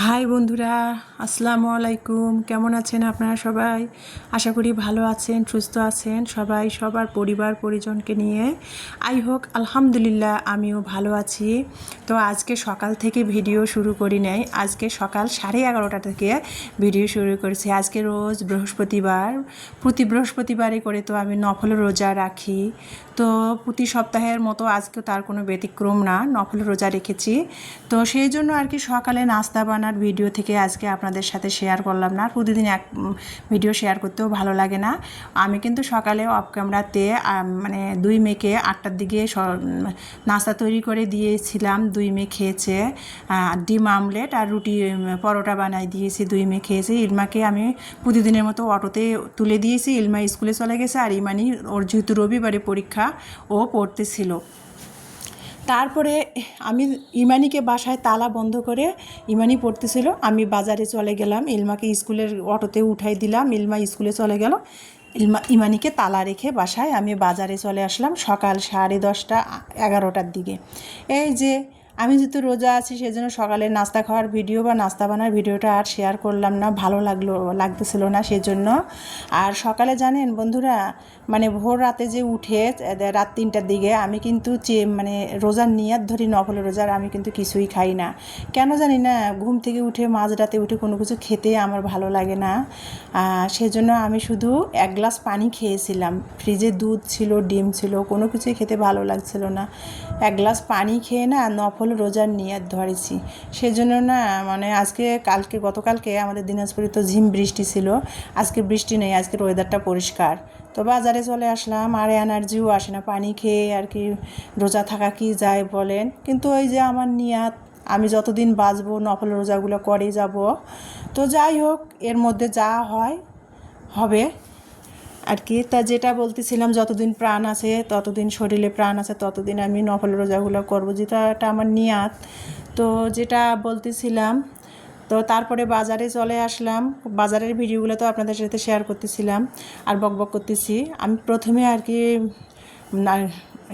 High বন্ধুরা, আসসালামু আলাইকুম। কেমন আছেন আপনারা সবাই? আশা করি ভালো আছেন, সুস্থ আছেন সবাই, সবার পরিবার পরিজনকে নিয়ে। আই হোক আলহামদুলিল্লাহ আমিও ভালো আছি। তো আজকে সকাল থেকে ভিডিও শুরু করি নাই, আজকে সকাল 11:30 থেকে ভিডিও শুরু করেছি। আজকে রোজ বৃহস্পতিবার, প্রতি বৃহস্পতিবারে করে তো আমি নফল রোজা রাখি। তো প্রতি সপ্তাহের মতো আজকে তার কোনো ব্যতিক্রম না, নফল রোজা রেখেছি। তো সেই জন্য আর কি সকালে নাস্তা বানার ভিডিও থেকে আজকে আপনাদের সাথে শেয়ার করলাম না। প্রতিদিন এক ভিডিও শেয়ার করতেও ভালো লাগে না। আমি কিন্তু সকালে অফ ক্যামেরাতে মানে দুই মেয়েকে 8টার দিকে নাস্তা তৈরি করে দিয়েছিলাম। দুই মেয়ে খেয়েছে, ডিম আমলেট আর রুটি পরোটা বানাই দিয়েছি, দুই মেয়ে খেয়েছে। ইলমাকে আমি প্রতিদিনের মতো অটোতে তুলে দিয়েছি, ইলমা স্কুলে চলে গেছে। আর ইমানি ওর যেহেতু রবিবারে পরীক্ষা, ও পড়তেছিল। তারপরে আমি ইমানিকে বাসায় তালা বন্ধ করে, ইমানি পড়তেছিল, আমি বাজারে চলে গেলাম। ইলমাকে স্কুলের অটোতে উঠাই দিলাম, ইলমা স্কুলে চলে গেল। ইমানিকে তালা রেখে বাসায় আমি বাজারে চলে আসলাম সকাল 10:30 11টার দিকে। এই যে আমি যেহেতু রোজা আছি, সেজন্য সকালে নাস্তা খাওয়ার ভিডিও বা নাস্তা বানার ভিডিওটা আর শেয়ার করলাম না, ভালো লাগতেছিল না সেজন্য। আর সকালে জানেন বন্ধুরা, মানে ভোর রাতে যে উঠে রাত 3টার দিকে আমি কিন্তু মানে রোজার নিয়াত ধরি, নফল রোজার, আমি কিন্তু কিছুই খাই না। কেন জানি না, ঘুম থেকে উঠে মাঝরাতে উঠে কোনো কিছু খেতে আমার ভালো লাগে না। সেজন্য আমি শুধু 1 গ্লাস পানি খেয়েছিলাম। ফ্রিজে দুধ ছিল, ডিম ছিল, কোনো কিছুই খেতে ভালো লাগছিল না। 1 গ্লাস পানি খেয়ে না নফল রোজার নিয়াত ধরেছি। সেজন্য না, মানে গতকালকে আমাদের দিনাজপুরে তো ঝিম বৃষ্টি ছিল, আজকে বৃষ্টি নেই, আজকের ওয়েদারটা পরিষ্কার। তো বাজারে চলে আসলাম, আর এনার্জিও আসে না পানি খেয়ে, আর কি রোজা থাকা কি যায় বলেন। কিন্তু ওই যে আমার নিয়াত, আমি যতদিন বাঁচবো নফল রোজাগুলো করে যাব। তো যাই হোক, এর মধ্যে যা হয় হবে আর কি। তা যেটা বলতেছিলাম, যতদিন প্রাণ আছে, ততদিন শরীরে প্রাণ আছে, ততদিন আমি নফল রোজাগুলো করবো, এটা আমার নিয়াত। তো যেটা বলতেছিলাম, তো তারপরে বাজারে চলে আসলাম। বাজারের ভিডিওগুলো তো আপনাদের সাথে শেয়ার করতেছিলাম আর বকবক করতেছি। আমি প্রথমে আর কি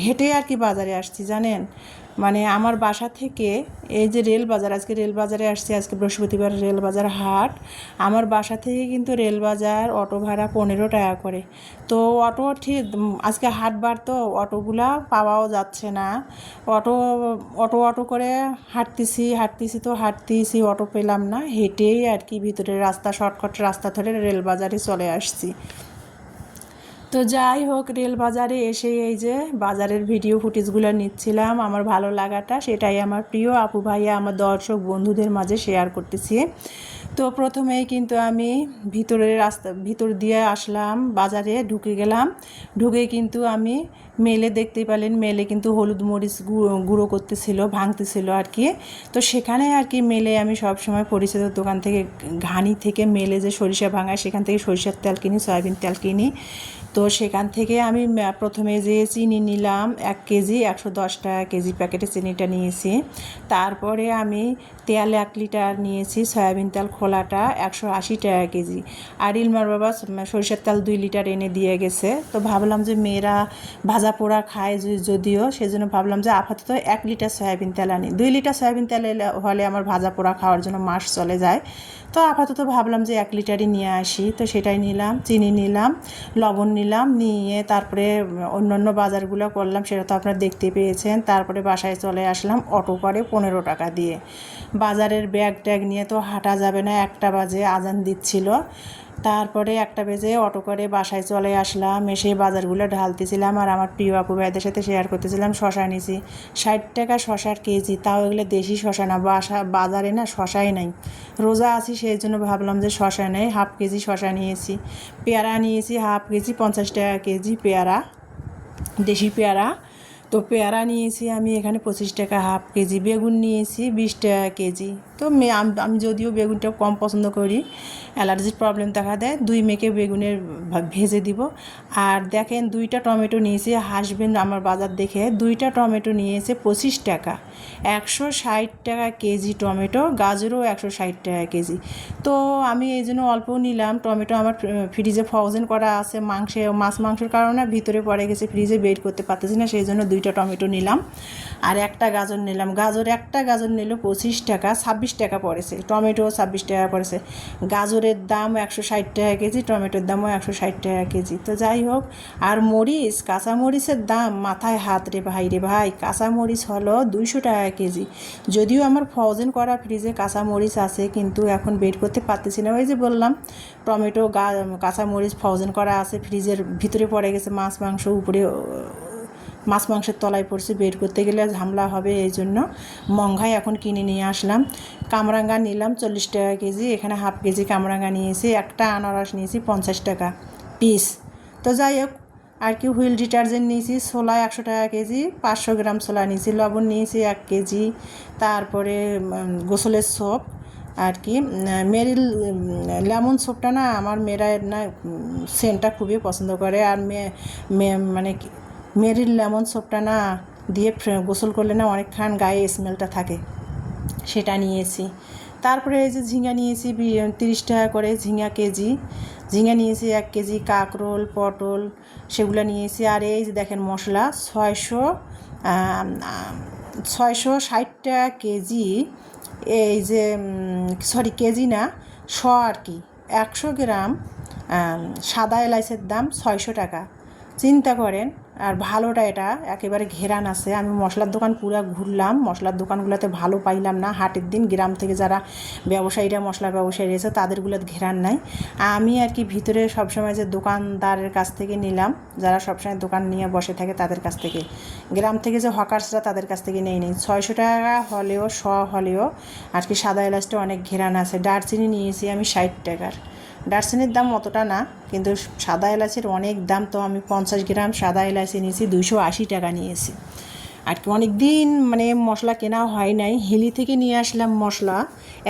হেঁটে আর কি বাজারে আসছি জানেন। মানে আমার বাসা থেকে এই যে রেল বাজার, আজকে রেল বাজারে আসছি, আজকে বৃহস্পতিবার রেল বাজার হাট। আমার বাসা থেকে কিন্তু রেল বাজার অটো ভাড়া 15 টাকা করে। তো অটো ঠিক আজকে হাটবার, তো অটোগুলা পাওয়াও যাচ্ছে না। অটো অটো অটো করে হাঁটতেছি, অটো পেলাম না। হেঁটেই আর কি ভিতরের রাস্তা, শর্টকাট রাস্তা ধরে রেল বাজারে চলে আসছি। তো যাই হোক, রেল বাজারে এসে এই যে বাজারের ভিডিও ফুটেজগুলো নিচ্ছিলাম, আমার ভালো লাগাটা, সেটাই আমার প্রিয় আপু ভাইয়া, আমার দর্শক বন্ধুদের মাঝে শেয়ার করতেছি। তো প্রথমেই কিন্তু আমি ভিতর দিয়ে আসলাম, বাজারে ঢুকে গেলাম। ঢুকে কিন্তু আমি মেলে দেখতেই পেলেন, মেলে কিন্তু হলুদ মরিচ গুঁড়ো করতেছিল, ভাঙতেছিল আর কি। তো সেখানে আর কি মেলে আমি সবসময় পরিচিত দোকান থেকে, ঘানি থেকে মেলে যে সরিষা ভাঙায়, সেখান থেকে সরিষার তেল কিনি, সয়াবিন তেল কিনি। তো সেখান থেকে আমি প্রথমে যে চিনি নিলাম 1 কেজি, 110 টাকা কেজি প্যাকেটে চিনিটা নিয়েছি। তারপরে আমি তেল 1 লিটার নিয়েছি, সয়াবিন তেল খোলাটা 180 টাকা কেজি। আর ইলমার বাবা সরিষার তেল 2 লিটার এনে দিয়ে গেছে। তো ভাবলাম যে মেয়েরা ভাজা পোড়া খায় যদিও, সেজন্য ভাবলাম যে আপাতত 1 লিটার সয়াবিন তেল আনি। 2 লিটার সয়াবিন তেল হলে আমার ভাজা পোড়া খাওয়ার জন্য মাস চলে যায়। তো আপাতত ভাবলাম যে 1 লিটারই নিয়ে আসি। তো সেটাই নিলাম, চিনি নিলাম, লবণ নিলাম, নিয়ে তারপরে অন্যান্য বাজারগুলো করলাম, সেটা তো আপনারা দেখতে পেয়েছেন। তারপরে বাসায় চলে আসলাম অটো করে 15 টাকা দিয়ে। বাজারের ব্যাগ ট্যাগ নিয়ে তো হাঁটা যাবে না, 1টা বাজে আজান দিচ্ছিল। তারপরে 1টা বেজে অটো করে বাসায় চলে আসলাম। এসে বাজারগুলো ঢালতেছিলাম আর আমার প্রিয় আপু ভাইদের সাথে শেয়ার করতেছিলাম। শশা নিয়েছি 60 টাকা শশার কেজি, তাও এগুলো দেশি শশা না, বাজারে না শশাই নাই। রোজা আছি সেই জন্য ভাবলাম যে শশা নেই, হাফ কেজি শশা নিয়েছি। পেয়ারা নিয়েছি হাফ কেজি, 50 টাকা কেজি পেয়ারা, দেশি পেয়ারা। তো পেয়ারা নিয়েছি আমি এখানে 25 টাকা হাফ কেজি। বেগুন নিয়েছি 20 টাকা কেজি। তো আমি যদিও বেগুনটা কম পছন্দ করি, অ্যালার্জির প্রবলেম দেখা দেয়, 2 মেয়েকে বেগুনের ভেজে দিব। আর দেখেন 2টা টমেটো নিয়েছি, হাসবেন আমার বাজার দেখে, 2টা টমেটো নিয়েছে 25 টাকা, 160 টাকা কেজি টমেটো। গাজরও 160 টাকা কেজি। তো আমি এই জন্য অল্প নিলাম টমেটো। আমার ফ্রিজে ফ্রোজেন করা আছে, মাছ মাংসের কারণে ভিতরে পড়ে গেছে, ফ্রিজে বের করতে পারতেছি না, সেই জন্য 2 2টা টমেটো নিলাম, আর একটা গাজর নিলাম। একটা গাজর নিল 25 টাকা, 26 টাকা পড়েছে। টমেটো 26 টাকা পড়েছে। গাজরের দাম 160 টাকা কেজি, টমেটোর দামও 160 টাকা কেজি। তো যাই হোক, আর মরিচ, কাঁচামরিচের দাম মাথায় হাত রে ভাই, কাঁচামরিচ হলো 200 টাকা কেজি। যদিও আমার ফ্রোজেন করা ফ্রিজে কাঁচামরিচ আছে, কিন্তু এখন বের করতে পারতেছি না। ওই যে বললাম, টমেটো কাঁচামরিচ ফ্রোজেন করা আছে, ফ্রিজের ভিতরে পড়ে গেছে। মাংস উপরে, মাংসের তলায় পড়ছে, বের করতে গেলে ঝামেলা হবে, এই জন্য মঙ্ঘায় এখন কিনে নিয়ে আসলাম। কামরাঙ্গা নিলাম 40 টাকা কেজি, এখানে হাফ কেজি কামরাঙ্গা নিয়েছি। একটা আনারস নিয়েছি 50 টাকা পিস। তো যাই হোক, আর কি হুইল ডিটারজেন্ট নিয়েছি, ছোলা 100 টাকা কেজি, 500 গ্রাম ছোলা নিয়েছি। লবণ নিয়েছি 1 কেজি। তারপরে গোসলের সোপ আর কি, মেরিল লেমন সোপটা না, আমার মেয়েরা না সেন্টটা খুবই পছন্দ করে। আর মানে মেরিল লেমন সোপটা না দিয়ে গোসল করলে না অনেকক্ষণ গায়ে স্মেলটা থাকে, সেটা নিয়েছি। তারপরে এই যে ঝিঙা নিয়েছি 30 টাকা করে ঝিঙা কেজি। ঝিঙা নিয়েছি 1 কেজি। কাঁকরোল, পটল সেগুলো নিয়েছি। আর এই যে দেখেন মশলা 660 টাকা কেজি। এই যে কেজি না, আর কি 100 গ্রাম সাদা এলাচের দাম 600 টাকা। চিন্তা করেন। আর ভালোটা এটা একেবারে ঘেরান আছে। আমি মশলার দোকান পুরো ঘুরলাম, মশলার দোকানগুলোতে ভালো পাইলাম না। হাটের দিন গ্রাম থেকে যারা মশলা ব্যবসায়ী রয়েছে তাদেরগুলোতে ঘেরান নাই। আমি আর কি ভিতরে সবসময় যে দোকানদারের কাছ থেকে নিলাম, যারা সবসময় দোকান নিয়ে বসে থাকে তাদের কাছ থেকে। গ্রাম থেকে যে হকার্সরা তাদের কাছ থেকে নেই 600 টাকা হলেও হলেও আর কি সাদা এলাচটা অনেক ঘেরান আছে। দারচিনি নিয়েছি আমি 60 টাকার। দারচিনির দাম অতটা না, কিন্তু সাদা এলাচের অনেক দাম। তো আমি 50 গ্রাম সাদা এলাচি নিয়েছি, 280 টাকা নিয়েছি। আর কি অনেক দিন মানে মশলা কেনা হয় নাই, হিলি থেকে নিয়ে আসলাম মশলা।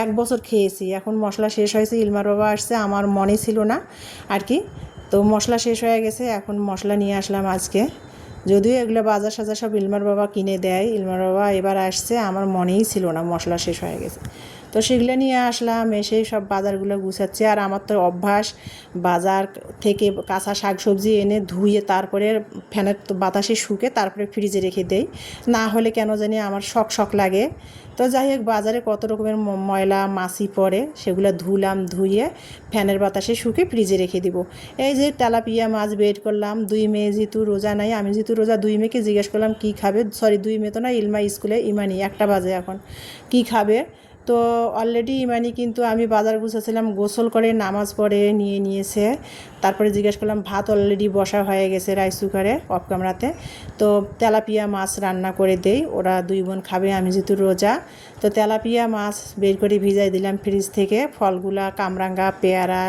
1 বছর খেয়েছি, এখন মশলা শেষ হয়েছে। ইলমার বাবা আসছে, আমার মনে ছিল না আর কি, তো মশলা শেষ হয়ে গেছে, এখন মশলা নিয়ে আসলাম আজকে। যদিও এগুলো বাজার সব ইলমার বাবা কিনে দেয়। ইলমার বাবা এবার আসছে, আমার মনেই ছিল না মশলা শেষ হয়ে গেছে। তো সেগুলো নিয়ে আসলাম, এসেই সব বাজারগুলো গুছাচ্ছি। আর আমার তো অভ্যাস বাজার থেকে কাঁচা শাকসবজি এনে ধুয়ে তারপরে ফ্যানের বাতাসে শুকে তারপরে ফ্রিজে রেখে দেই, না হলে কেন জানি আমার শখ লাগে। তো যাই হোক, বাজারে কত রকমের ময়লা মাছি পড়ে, সেগুলো ধুয়ে ফ্যানের বাতাসে শুকে ফ্রিজে রেখে দিব। এই যে তেলাপিয়া মাছ বের করলাম। 2 মেয়ে যেহেতু রোজা নাই, আমি যেহেতু রোজা, 2 মেয়েকে জিজ্ঞেস করলাম কী খাবে। 2 মেয়ে তো না, ইলমা স্কুলে, ইমানি 1টা বাজে এখন, কী খাবে। তো অলরেডি ইমানি কিন্তু আমি বাজার গুছাচ্ছিলাম, গোসল করে নামাজ পড়ে নিয়েছে। তারপরে জিজ্ঞেস করলাম, ভাত অলরেডি বসা হয়ে গেছে রাইস কুকারে অফ ক্যামেরাতে। তো তেলাপিয়া মাছ রান্না করে দেই, ওরা 2 বোন খাবে, আমি যেহেতু রোজা। তো তেলাপিয়া মাছ বের করে ভিজাই দিলাম ফ্রিজ থেকে। ফলগুলা কামরাঙ্গা, পেয়ারা,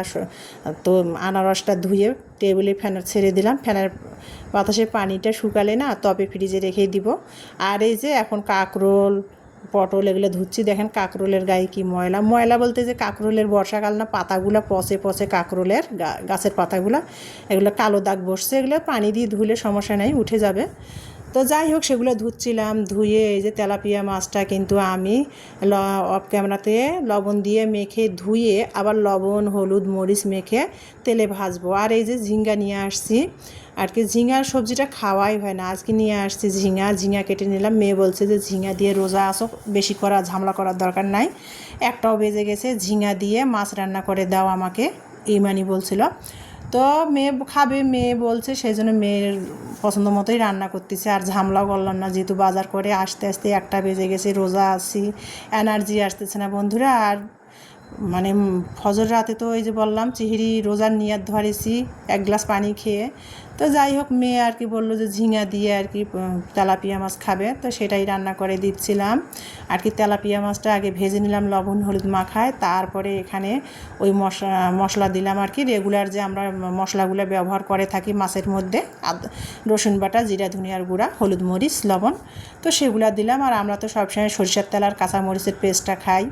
তো আনারসটা ধুয়ে টেবিলে ফ্যানের ছেড়ে দিলাম। ফ্যানের বাতাসে পানিটা শুকালে না তবে ফ্রিজে রেখে দিব। আর এই যে এখন কাঁকরোল, পটল এগুলো ধুচ্ছি। দেখেন কাঁকরোলের গায়ে কি ময়লা বলতে যে কাঁকরোলের বর্ষাকাল না, পাতাগুলো পচে কাঁকরোলের গাছের পাতাগুলো, এগুলো কালো দাগ বসছে। এগুলো পানি দিয়ে ধুলে সমস্যা নেই, উঠে যাবে। তো যাই হোক, সেগুলো ধুচ্ছিলাম। ধুয়ে এই যে তেলাপিয়া মাছটা কিন্তু আমি অফ ক্যামেরাতে লবণ দিয়ে মেখে ধুয়ে আবার লবণ হলুদ মরিচ মেখে তেলে ভাজবো। আর এই যে ঝিঙ্গা নিয়ে আসছি আর কি, ঝিঙার সবজিটা খাওয়াই হয় না, আজকে নিয়ে আসছি ঝিঙা কেটে নিলাম। মেয়ে বলছে যে ঝিঙা দিয়ে রোজা আসো, বেশি ঝামেলা করার দরকার নাই। 1টাও বেজে গেছে, ঝিঙা দিয়ে মাছ রান্না করে দাও আমাকে, ইমানি বলছিল। তো মেয়ে খাবে, মেয়ে বলছে, সেই জন্য মেয়ের পছন্দ মতোই রান্না করতেছে। আর ঝামেলাও করলাম না, যেহেতু বাজার করে আসতে 1টা বেজে গেছে, রোজা আছি, এনার্জি আসতেছে না বন্ধুরা। আর মানে ফজর রাতে তো ওই যে বললাম চিহিরি রোজার নিয়াত ধরেছি 1 গ্লাস পানি খেয়ে। তো যাই হোক, মেয়ে আর কি বললো যে ঝিঙা দিয়ে আর কি তেলাপিয়া মাছ খাবে, তো সেটাই রান্না করে দিচ্ছিলাম আর কি। তেলাপিয়া মাছটা আগে ভেজে নিলাম লবণ হলুদ মাখায়, তারপরে এখানে ওই মশলা দিলাম আর কি, রেগুলার যে আমরা মশলাগুলো ব্যবহার করে থাকি মাছের মধ্যে, রসুন বাটা, জিরা ধনিয়ার গুঁড়া, হলুদ মরিচ লবণ, তো সেগুলো দিলাম। আর আমরা তো সবসময় সরিষার তেল আর কাঁচামরিচের পেস্টটা খাই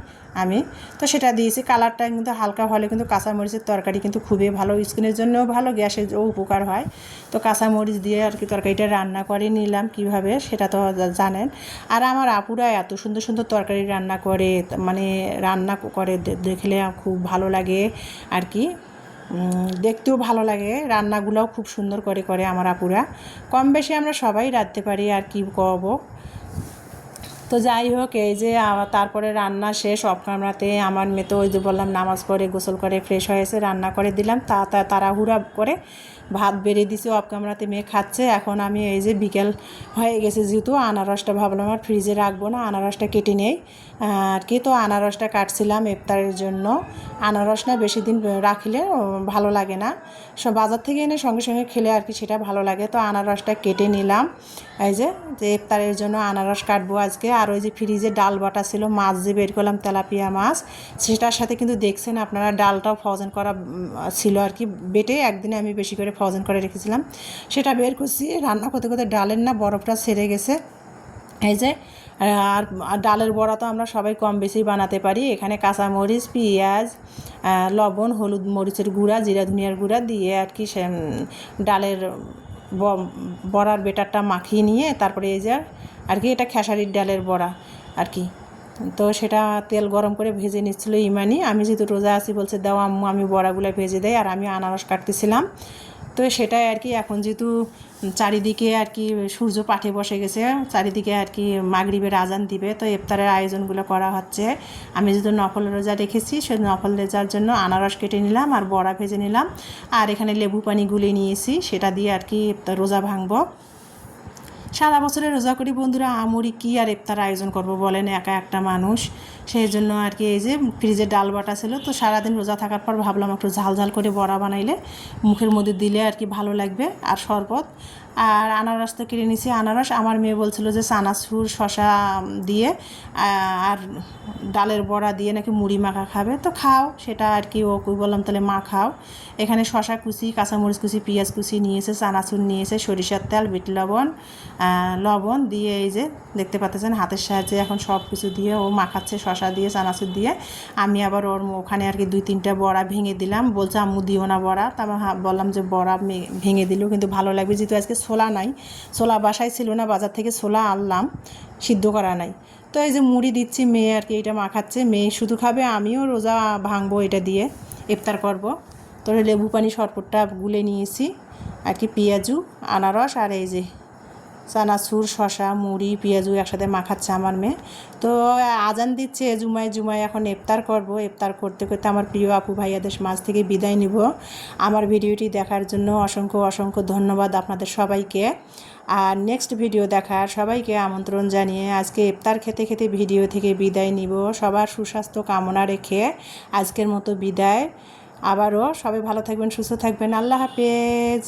আমি, তো সেটা দিয়েছি। কালারটা কিন্তু হালকা হলে কিন্তু কাঁচামরিচের তরকারি কিন্তু খুবই ভালো, স্কিনের জন্যও ভালো, গ্যাসের উপকার হয়। তো কাঁচামরিচ দিয়ে আর কি তরকারিটা রান্না করে নিলাম। কিভাবে সেটা তো জানেন। আর আমার আপুরা এত সুন্দর সুন্দর তরকারি রান্না করে, মানে রান্না করে দেখলে খুব ভালো লাগে আর কি। দেখতেও ভালো লাগে, রান্নাগুলোও খুব সুন্দর করে করে আমার আপুরা। কম বেশি আমরা সবাই রাঁধতে পারি, আর কি করবো। তো যাই হোক, এই যে তারপরে রান্না শেষ অফ ক্যামেরাতে। আমার মেয়ে তো ওই যে বললাম নামাজ পড়ে গোসল করে ফ্রেশ হয়েছে, রান্না করে দিলাম, তাড়াহুড়া করে ভাত বেড়ে দিছি অফ ক্যামেরাতে, মেয়ে খাচ্ছে। এখন আমি এই যে বিকেল হয়ে গেছে যেহেতু, আনারসটা ভাবলাম আর ফ্রিজে রাখবো না, আনারসটা কেটে নেই আর কি। তো আনারসটা কাটছিলাম ইফতারের জন্য। আনারস না বেশি দিন রাখলে ভালো লাগে না, সব বাজার থেকে এনে সঙ্গে সঙ্গে খেলে আর কি সেটা ভালো লাগে। তো আনারসটা কেটে নিলাম, এই যে ইফতারের জন্য আনারস কাটবো আজকে। আর ওই যে ফ্রিজে ডাল বাটা ছিল, মাছ যে বের করলাম তেলাপিয়া মাছ, সেটার সাথে কিন্তু দেখছেন আপনারা ডালটাও ফ্রোজেন করা ছিল আর কি, বেটে একদিনে আমি বেশি করে ফ্রোজেন করে রেখেছিলাম, সেটা বের করছি। রান্না করতে করতে ডালের না বরফটা ছেড়ে গেছে, এই যে। আর ডালের বড়া তো আমরা সবাই কম বেশি বানাতে পারি। এখানে কাঁচামরিচ, পেঁয়াজ, লবণ, হলুদ, মরিচের গুঁড়া, জিরা ধনিয়ার গুঁড়া দিয়ে আর কি সে ডালের বড়ার বেটারটা মাখিয়ে নিয়ে তারপরে এই যে আর কি এটা খেসারির ডালের বড়া আর কি। তো সেটা তেল গরম করে ভেজে নিচ্ছিল ইমানি। আমি যেহেতু রোজা আছি বলছে দাও আম্মু আমি বড়াগুলো ভেজে দেয়, আর আমি আনারস কাটতেছিলাম। তো সেটাই আর কি। এখন যেহেতু চারিদিকে আর কি সূর্য পাঠে বসে গেছে, চারিদিকে আর কি মাগরিবের আজান দিবে, তো ইফতারের আয়োজনগুলো করা হচ্ছে। আমি যেহেতু নফল রোজা রেখেছি, সেই নফল রোজার জন্য আনারস কেটে নিলাম আর বড়া ভেজে নিলাম, আর এখানে লেবু পানি গুলে নিয়েছি, সেটা দিয়ে আর কি রোজা ভাঙবো। সারা বছরে রোজা করি বন্ধুরা, আমরি কি আর ইফতার আয়োজন করব বলেন, একা একটা মানুষ। সেই জন্য আর কি এই যে ফ্রিজে ডাল বাটা ছিল, তো সারাদিন রোজা থাকার পর ভাবলাম একটু ঝাল ঝাল করে বড়া বানাইলে মুখের মধ্যে দিলে আর কি ভালো লাগবে। আর শরবত আর আনারস তো কিনে নিছি। আনারস আমার মেয়ে বলছিল যে চানাচুর শশা দিয়ে আর ডালের বড়া দিয়ে নাকি মুড়ি মাখা খাবে, তো খাও সেটা আর কি। ওকে বললাম তাহলে মা খাও। এখানে শশা কুচি, কাঁচামরিচ কুচি, পেঁয়াজ কুচি নিয়েছে, চানাচুর নিয়েছে, সরিষার তেল, বিট লবণ দিয়ে এই যে দেখতে পাচ্ছেন হাতের সাহায্যে এখন সব কিছু দিয়ে ও মাখাচ্ছে, শশা দিয়ে চানাচুর দিয়ে। আমি আবার ওর ওখানে আর কি 2-3টা বড়া ভেঙে দিলাম, বলছে আম্মু দিও না বড়া। তারপর বললাম যে বড়া ভেঙে দিলেও কিন্তু ভালো লাগবে, যেহেতু আজকে ছোলা নাই, ছোলা বাসায় ছিল না, বাজার থেকে ছোলা আনলাম, সিদ্ধ করা নাই। তো এই যে মুড়ি দিচ্ছি, মেয়ে আর কি এটা মাখাচ্ছে, মেয়ে শুধু খাবে, আমিও রোজা ভাঙবো এটা দিয়ে, ইফতার করব। তো লেবু পানি শরবতটা গুলে নিয়েছি আর কি, পেঁয়াজু, আনারস আর এই যে চানাচুর, শশা, মুড়ি, পেঁয়াজু একসাথে মাখাচ্ছে আমার মেয়ে। তো আজান দিচ্ছে জুমায় এখন ইফতার করব। ইফতার করতে করতে আমার প্রিয় আপু ভাইয়াদের মাঝ থেকে বিদায় নিব। আমার ভিডিওটি দেখার জন্য অসংখ্য অসংখ্য ধন্যবাদ আপনাদের সবাইকে। আর নেক্সট ভিডিও দেখার সবাইকে আমন্ত্রণ জানিয়ে আজকে ইফতার খেতে খেতে ভিডিও থেকে বিদায় নিব। সবার সুস্বাস্থ্য কামনা রেখে আজকের মতো বিদায়। আবারও সবাই ভালো থাকবেন, সুস্থ থাকবেন। আল্লাহ হাফেজ।